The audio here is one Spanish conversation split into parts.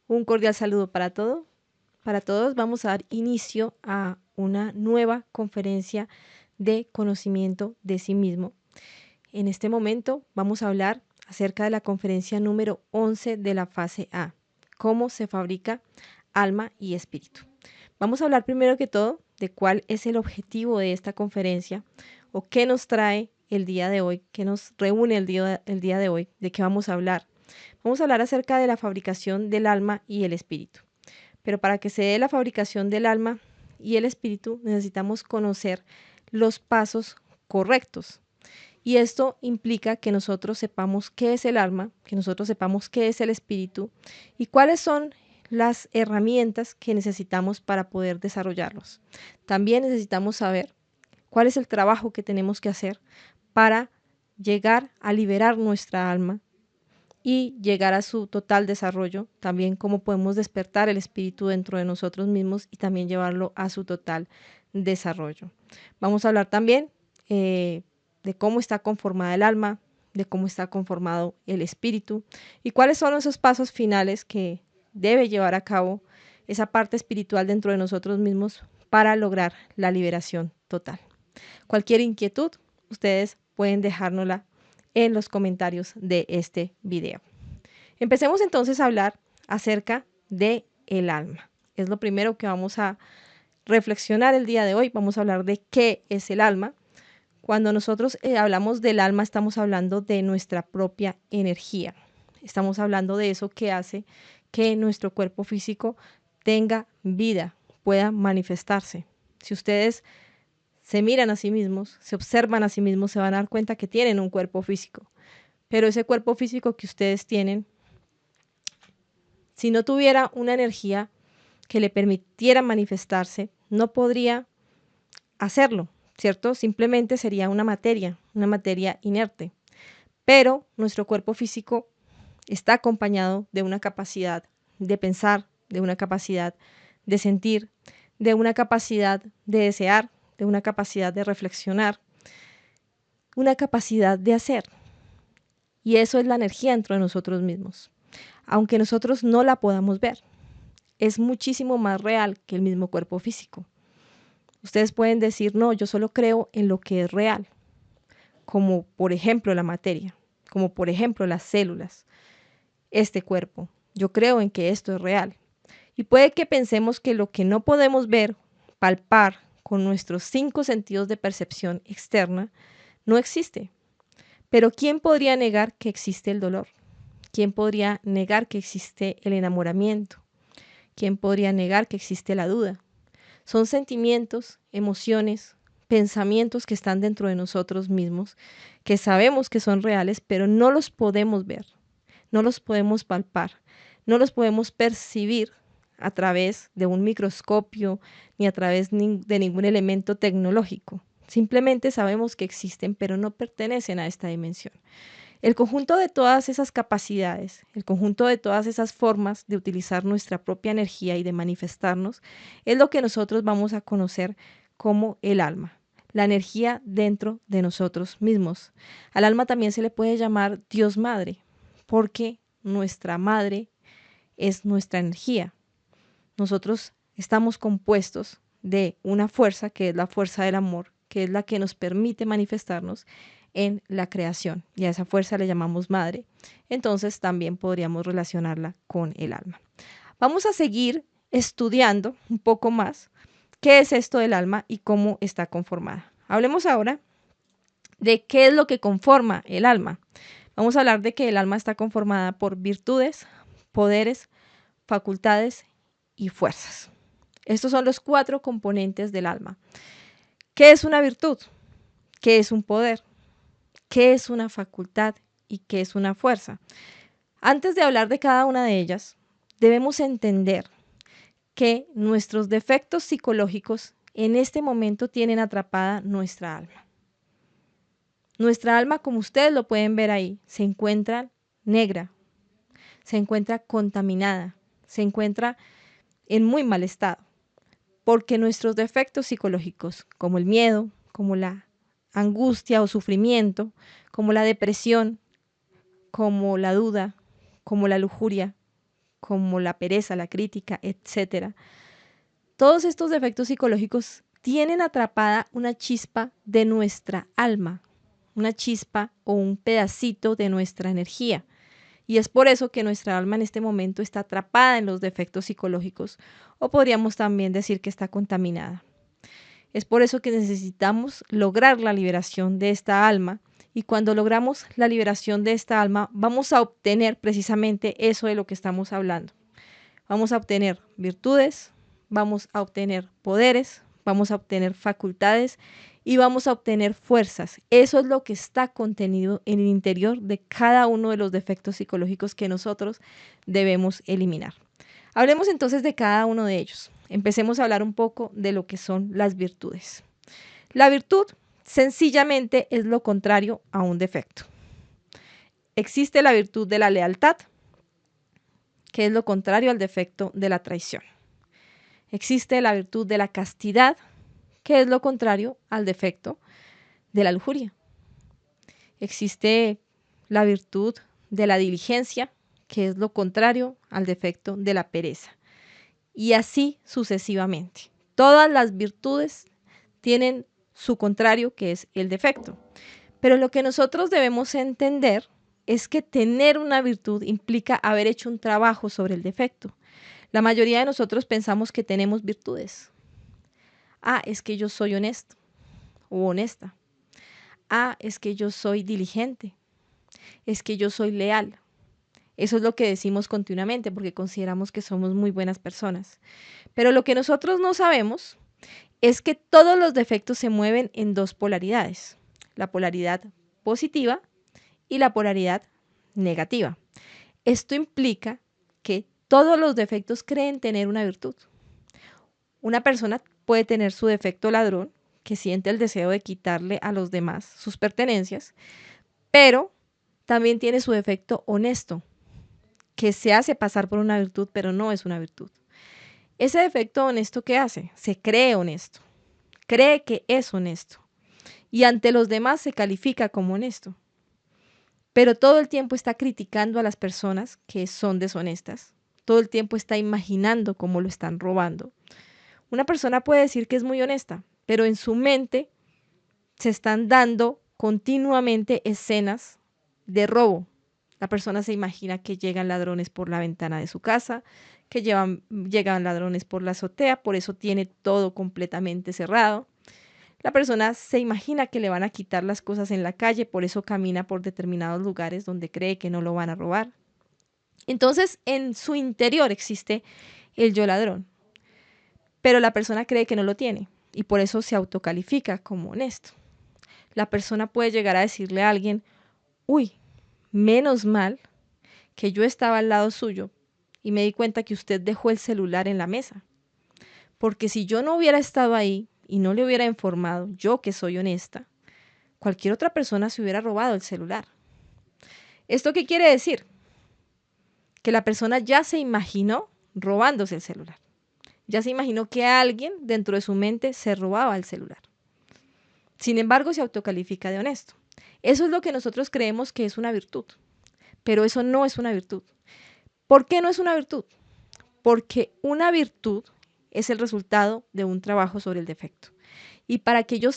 Un cordial saludo para todos. Vamos a dar inicio a una nueva conferencia de conocimiento de sí mismo. En este momento vamos a hablar acerca de la conferencia número 11 de la fase A, cómo se fabrica alma y espíritu. Vamos a hablar primero que todo de cuál es el objetivo de esta conferencia o qué nos trae el día de hoy, qué nos reúne el día de hoy, de qué vamos a hablar. Vamos a hablar acerca de la fabricación del alma y el espíritu. Pero para que se dé la fabricación del alma y el espíritu necesitamos conocer los pasos correctos. Y esto implica que nosotros sepamos qué es el alma, que nosotros sepamos qué es el espíritu y cuáles son las herramientas que necesitamos para poder desarrollarlos. También necesitamos saber cuál es el trabajo que tenemos que hacer para llegar a liberar nuestra alma y llegar a su total desarrollo, también cómo podemos despertar el espíritu dentro de nosotros mismos y también llevarlo a su total desarrollo. Vamos a hablar también de cómo está conformada el alma, de cómo está conformado el espíritu y cuáles son esos pasos finales que debe llevar a cabo esa parte espiritual dentro de nosotros mismos para lograr la liberación total. Cualquier inquietud, ustedes pueden dejárnosla en los comentarios de este video. Empecemos entonces a hablar acerca de el alma. Es lo primero que vamos a reflexionar el día de hoy. Vamos a hablar de qué es el alma. Cuando nosotros hablamos del alma, estamos hablando de nuestra propia energía. Estamos hablando de eso que hace que nuestro cuerpo físico tenga vida, pueda manifestarse. Si ustedes se miran a sí mismos, se observan a sí mismos, se van a dar cuenta que tienen un cuerpo físico. Pero ese cuerpo físico que ustedes tienen, si no tuviera una energía que le permitiera manifestarse, no podría hacerlo, ¿cierto? Simplemente sería una materia inerte. Pero nuestro cuerpo físico está acompañado de una capacidad de pensar, de una capacidad de sentir, de una capacidad de desear, de una capacidad de reflexionar, una capacidad de hacer. Y eso es la energía dentro de nosotros mismos. Aunque nosotros no la podamos ver, es muchísimo más real que el mismo cuerpo físico. Ustedes pueden decir, no, yo solo creo en lo que es real, como por ejemplo la materia, como por ejemplo las células, este cuerpo. Yo creo en que esto es real. Y puede que pensemos que lo que no podemos ver, palpar con nuestros 5 sentidos de percepción externa, no existe. Pero ¿quién podría negar que existe el dolor? ¿Quién podría negar que existe el enamoramiento? ¿Quién podría negar que existe la duda? Son sentimientos, emociones, pensamientos que están dentro de nosotros mismos, que sabemos que son reales, pero no los podemos ver, no los podemos palpar, no los podemos percibir a través de un microscopio ni a través de ningún elemento tecnológico. Simplemente sabemos que existen, pero no pertenecen a esta dimensión. El conjunto de todas esas capacidades, el conjunto de todas esas formas de utilizar nuestra propia energía y de manifestarnos, es lo que nosotros vamos a conocer como el alma, la energía dentro de nosotros mismos. Al alma también se le puede llamar Dios Madre, porque nuestra madre es nuestra energía. Nosotros estamos compuestos de una fuerza que es la fuerza del amor, que es la que nos permite manifestarnos en la creación, y a esa fuerza le llamamos madre. Entonces también podríamos relacionarla con el alma. Vamos a seguir estudiando un poco más qué es esto del alma y cómo está conformada. Hablemos ahora de qué es lo que conforma el alma. Vamos a hablar de que el alma está conformada por virtudes, poderes, facultades y fuerzas. Estos son los 4 componentes del alma. ¿Qué es una virtud? ¿Qué es un poder? ¿Qué es una facultad y qué es una fuerza? Antes de hablar de cada una de ellas, debemos entender que nuestros defectos psicológicos en este momento tienen atrapada nuestra alma. Nuestra alma, como ustedes lo pueden ver ahí, se encuentra negra, se encuentra contaminada, se encuentra en muy mal estado, porque nuestros defectos psicológicos, como el miedo, como la angustia o sufrimiento, como la depresión, como la duda, como la lujuria, como la pereza, la crítica, etcétera. Todos estos defectos psicológicos tienen atrapada una chispa de nuestra alma, una chispa o un pedacito de nuestra energía. Y es por eso que nuestra alma en este momento está atrapada en los defectos psicológicos, o podríamos también decir que está contaminada. Es por eso que necesitamos lograr la liberación de esta alma, y cuando logramos la liberación de esta alma, vamos a obtener precisamente eso de lo que estamos hablando. Vamos a obtener virtudes, vamos a obtener poderes, vamos a obtener facultades y vamos a obtener fuerzas. Eso es lo que está contenido en el interior de cada uno de los defectos psicológicos que nosotros debemos eliminar. Hablemos entonces de cada uno de ellos. Empecemos a hablar un poco de lo que son las virtudes. La virtud sencillamente es lo contrario a un defecto. Existe la virtud de la lealtad, que es lo contrario al defecto de la traición. Existe la virtud de la castidad, que es lo contrario al defecto de la lujuria. Existe la virtud de la diligencia, que es lo contrario al defecto de la pereza. Y así sucesivamente. Todas las virtudes tienen su contrario, que es el defecto. Pero lo que nosotros debemos entender es que tener una virtud implica haber hecho un trabajo sobre el defecto. La mayoría de nosotros pensamos que tenemos virtudes. Ah, es que yo soy honesto o honesta. Ah, es que yo soy diligente. Es que yo soy leal. Eso es lo que decimos continuamente porque consideramos que somos muy buenas personas. Pero lo que nosotros no sabemos es que todos los defectos se mueven en dos polaridades. La polaridad positiva y la polaridad negativa. Esto implica que todos los defectos creen tener una virtud. Una persona puede tener su defecto ladrón, que siente el deseo de quitarle a los demás sus pertenencias, pero también tiene su defecto honesto, que se hace pasar por una virtud, pero no es una virtud. Ese defecto honesto, ¿qué hace? Se cree honesto, cree que es honesto y ante los demás se califica como honesto, pero todo el tiempo está criticando a las personas que son deshonestas, todo el tiempo está imaginando cómo lo están robando. Una persona puede decir que es muy honesta, pero en su mente se están dando continuamente escenas de robo. La persona se imagina que llegan ladrones por la ventana de su casa, que llegan ladrones por la azotea, por eso tiene todo completamente cerrado. La persona se imagina que le van a quitar las cosas en la calle, por eso camina por determinados lugares donde cree que no lo van a robar. Entonces, en su interior existe el yo ladrón, pero la persona cree que no lo tiene y por eso se autocalifica como honesto. La persona puede llegar a decirle a alguien, uy, menos mal que yo estaba al lado suyo y me di cuenta que usted dejó el celular en la mesa. Porque si yo no hubiera estado ahí y no le hubiera informado, yo que soy honesta, cualquier otra persona se hubiera robado el celular. ¿Esto qué quiere decir? Que la persona ya se imaginó robándose el celular. Ya se imaginó que alguien dentro de su mente se robaba el celular. Sin embargo, se autocalifica de honesto. Eso es lo que nosotros creemos que es una virtud, pero eso no es una virtud. ¿Por qué no es una virtud? Porque una virtud es el resultado de un trabajo sobre el defecto. Y para que yo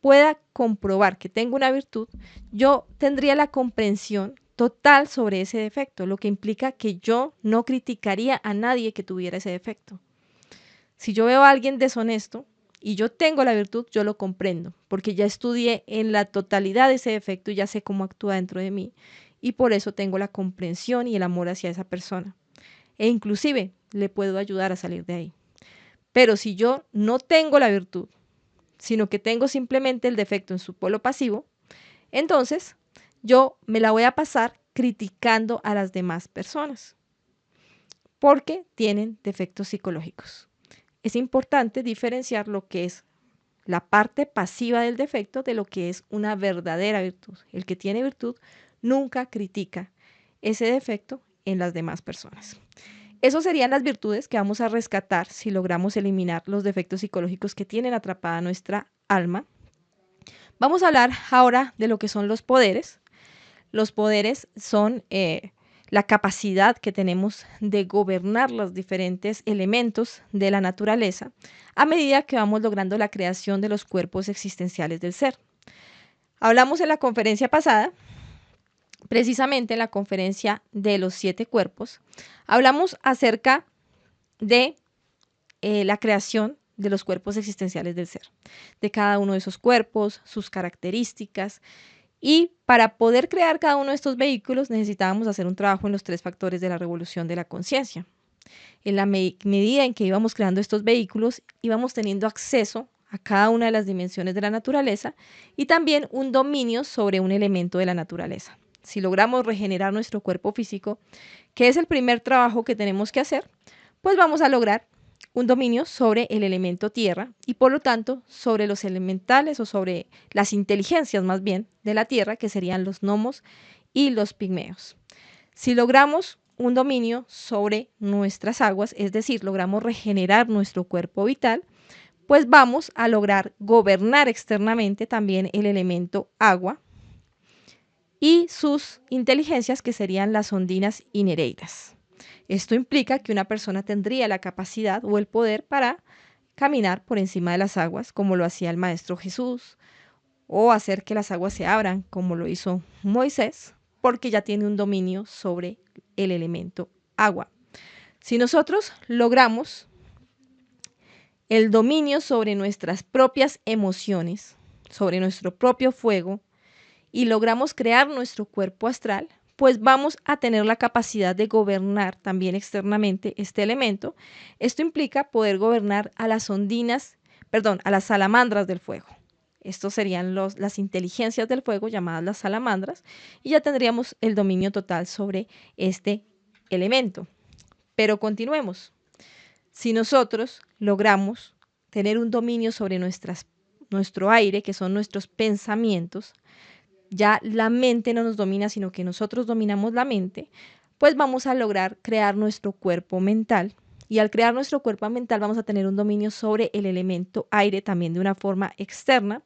pueda comprobar que tengo una virtud, yo tendría la comprensión total sobre ese defecto, lo que implica que yo no criticaría a nadie que tuviera ese defecto. Si yo veo a alguien deshonesto y yo tengo la virtud, yo lo comprendo, porque ya estudié en la totalidad ese defecto y ya sé cómo actúa dentro de mí. Y por eso tengo la comprensión y el amor hacia esa persona. E inclusive le puedo ayudar a salir de ahí. Pero si yo no tengo la virtud, sino que tengo simplemente el defecto en su polo pasivo, entonces yo me la voy a pasar criticando a las demás personas porque tienen defectos psicológicos. Es importante diferenciar lo que es la parte pasiva del defecto de lo que es una verdadera virtud. El que tiene virtud nunca critica ese defecto en las demás personas. Esas serían las virtudes que vamos a rescatar si logramos eliminar los defectos psicológicos que tienen atrapada nuestra alma. Vamos a hablar ahora de lo que son los poderes. Los poderes son la capacidad que tenemos de gobernar los diferentes elementos de la naturaleza a medida que vamos logrando la creación de los cuerpos existenciales del ser. Hablamos en la conferencia pasada, precisamente en la conferencia de los 7 cuerpos, hablamos acerca de la creación de los cuerpos existenciales del ser, de cada uno de esos cuerpos, sus características. Y para poder crear cada uno de estos vehículos necesitábamos hacer un trabajo en los 3 factores de la revolución de la conciencia. En la medida en que íbamos creando estos vehículos, íbamos teniendo acceso a cada una de las dimensiones de la naturaleza y también un dominio sobre un elemento de la naturaleza. Si logramos regenerar nuestro cuerpo físico, que es el primer trabajo que tenemos que hacer, pues vamos a lograr un dominio sobre el elemento tierra y por lo tanto sobre los elementales o sobre las inteligencias más bien de la tierra, que serían los gnomos y los pigmeos. Si logramos un dominio sobre nuestras aguas, es decir, logramos regenerar nuestro cuerpo vital, pues vamos a lograr gobernar externamente también el elemento agua y sus inteligencias, que serían las ondinas y nereidas. Esto implica que una persona tendría la capacidad o el poder para caminar por encima de las aguas, como lo hacía el Maestro Jesús, o hacer que las aguas se abran, como lo hizo Moisés, porque ya tiene un dominio sobre el elemento agua. Si nosotros logramos el dominio sobre nuestras propias emociones, sobre nuestro propio fuego, y logramos crear nuestro cuerpo astral, pues vamos a tener la capacidad de gobernar también externamente este elemento. Esto implica poder gobernar a las ondinas, perdón, a las salamandras del fuego. Estos serían las inteligencias del fuego llamadas las salamandras y ya tendríamos el dominio total sobre este elemento. Pero continuemos. Si nosotros logramos tener un dominio sobre nuestro aire, que son nuestros pensamientos, ya la mente no nos domina, sino que nosotros dominamos la mente, pues vamos a lograr crear nuestro cuerpo mental. Y al crear nuestro cuerpo mental vamos a tener un dominio sobre el elemento aire también de una forma externa.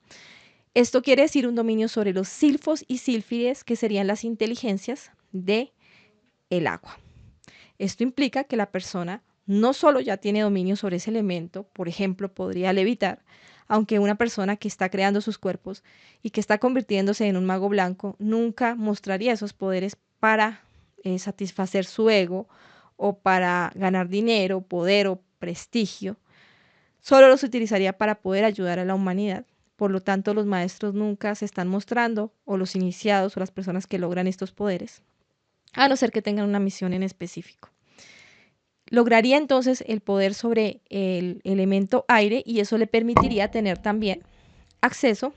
Esto quiere decir un dominio sobre los silfos y sílfides, que serían las inteligencias de el agua. Esto implica que la persona no solo ya tiene dominio sobre ese elemento, por ejemplo, podría levitar, aunque una persona que está creando sus cuerpos y que está convirtiéndose en un mago blanco nunca mostraría esos poderes para satisfacer su ego o para ganar dinero, poder o prestigio. Solo los utilizaría para poder ayudar a la humanidad. Por lo tanto, los maestros nunca se están mostrando, o los iniciados o las personas que logran estos poderes, a no ser que tengan una misión en específico. Lograría entonces el poder sobre el elemento aire y eso le permitiría tener también acceso